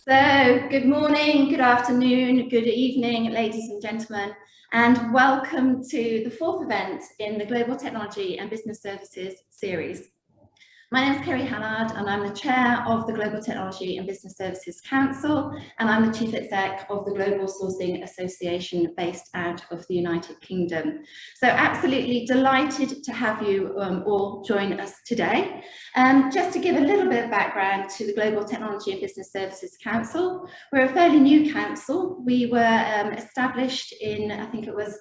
So, good morning, good afternoon, good evening, ladies and gentlemen, and welcome to the fourth event in the Global Technology and Business Services series. My name is Kerry Hallard, and I'm the Chair of the Global Technology and Business Services Council, and I'm the Chief Exec of the Global Sourcing Association based out of the United Kingdom. So absolutely delighted to have you all join us today. Just to give a little bit of background to the Global Technology and Business Services Council, we're a fairly new council. We were established in, I think it was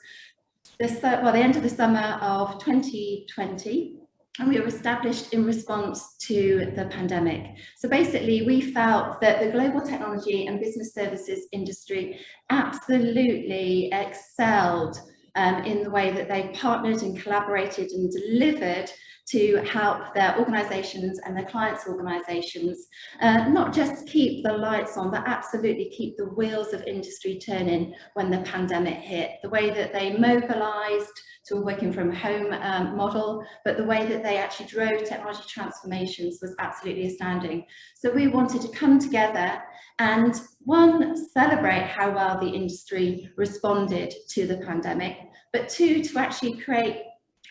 the end of the summer of 2020. And we were established in response to the pandemic. So basically, we felt that the global technology and business services industry absolutely excelled in the way that they partnered and collaborated and delivered to help their organisations and their clients' organisations not just keep the lights on, but absolutely keep the wheels of industry turning when the pandemic hit. The way that they mobilised to a working from home model, but the way that they actually drove technology transformations was absolutely astounding. So we wanted to come together and, one, celebrate how well the industry responded to the pandemic, but two, to actually create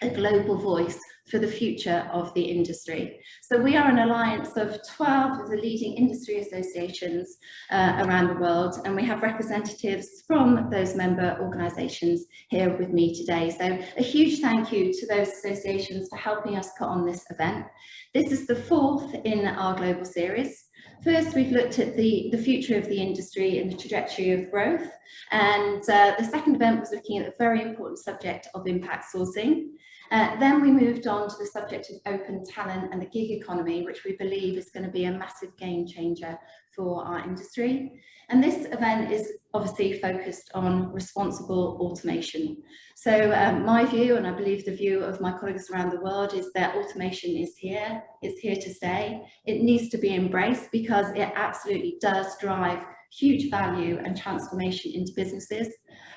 a global voice for the future of the industry. So we are an alliance of 12 of the leading industry associations around the world, and we have representatives from those member organisations here with me today. So a huge thank you to those associations for helping us put on this event. This is the fourth in our global series. First, we've looked at the future of the industry and the trajectory of growth. And the second event was looking at the very important subject of impact sourcing. Then we moved on to the subject of open talent and the gig economy, which we believe is going to be a massive game changer for our industry. And this event is obviously focused on responsible automation. So my view, and I believe the view of my colleagues around the world, is that automation is here, it's here to stay. It needs to be embraced because it absolutely does drive huge value and transformation into businesses.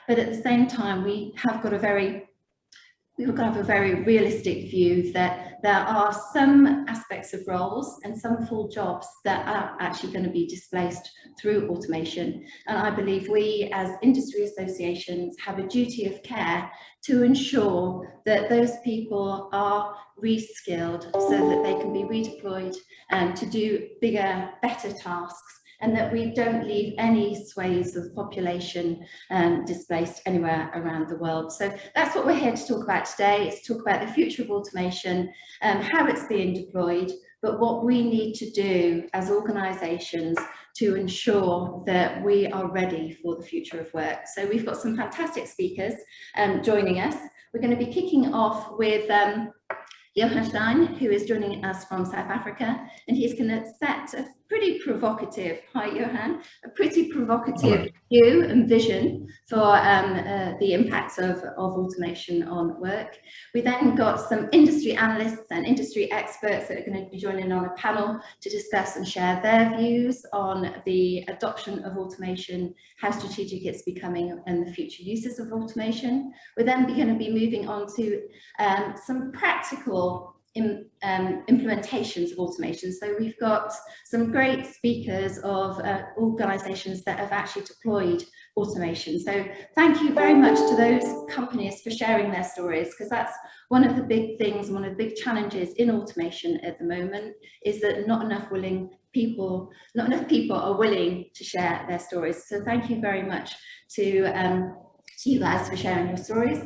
But at the same time, we've got to have a very realistic view that there are some aspects of roles and some full jobs that are actually going to be displaced through automation. And I believe we as industry associations have a duty of care to ensure that those people are reskilled so that they can be redeployed to do bigger, better tasks, and that we don't leave any swathes of population displaced anywhere around the world. So that's what we're here to talk about today, is to talk about the future of automation, how it's being deployed, but what we need to do as organisations to ensure that we are ready for the future of work. So we've got some fantastic speakers joining us. We're going to be kicking off with Johan Stein, who is joining us from South Africa, and he's going to set a pretty provocative, hi Johan, a pretty provocative view and vision for the impacts of automation on work. We then got some industry analysts and industry experts that are going to be joining on a panel to discuss and share their views on the adoption of automation, how strategic it's becoming, and the future uses of automation. We're then going to be moving on to some practical implementations of automation. So we've got some great speakers of organisations that have actually deployed automation. So thank you very much to those companies for sharing their stories, because that's one of the big things, one of the big challenges in automation at the moment, is that not enough people are willing to share their stories. So thank you very much to you guys for sharing your stories.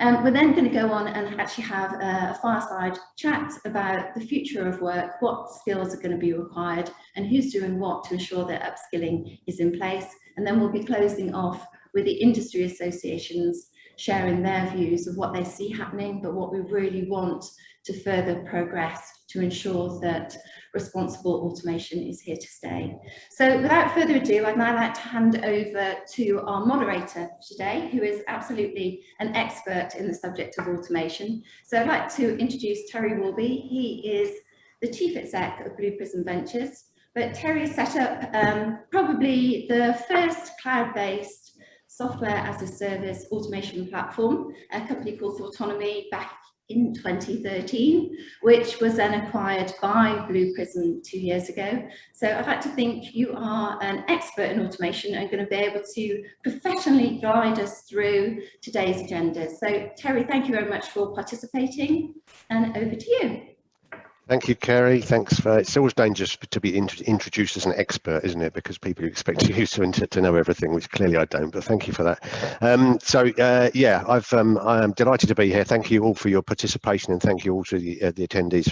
We're then going to go on and actually have a fireside chat about the future of work, what skills are going to be required, and who's doing what to ensure that upskilling is in place. And then we'll be closing off with the industry associations sharing their views of what they see happening, but what we really want to further progress to ensure that responsible automation is here to stay. So without further ado, I'd now like to hand over to our moderator today, who is absolutely an expert in the subject of automation. So I'd like to introduce Terry Warby. He is the Chief Exec of Blue Prism Ventures, but Terry set up probably the first cloud-based software as a service automation platform, a company called Autonomy, back in 2013, which was then acquired by Blue Prism 2 years ago. So I'd like to think you are an expert in automation and going to be able to professionally guide us through today's agenda. So Terry, thank you very much for participating, and over to you. Thank you, Kerry. Thanks for. It's always dangerous to be introduced as an expert, isn't it? Because people expect you to know everything, which clearly I don't. But thank you for that. Yeah, I am delighted to be here. Thank you all for your participation, and thank you all to the attendees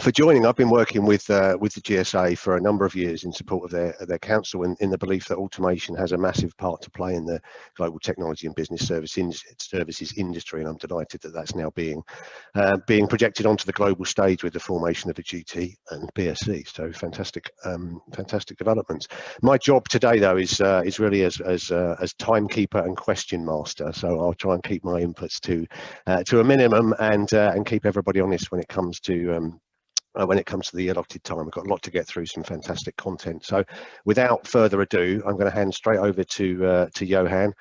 for joining. I've been working with the GSA for a number of years in support of their council, in the belief that automation has a massive part to play in the global technology and business services industry, and I'm delighted that that's now being projected onto the global stage with the formation of the GT&BSC. So fantastic developments. My job today, though, is really as timekeeper and question master. So I'll try and keep my inputs to a minimum and keep everybody honest when it comes to the allotted time. We've got a lot to get through, some fantastic content. So without further ado, I'm going to hand straight over to Johan.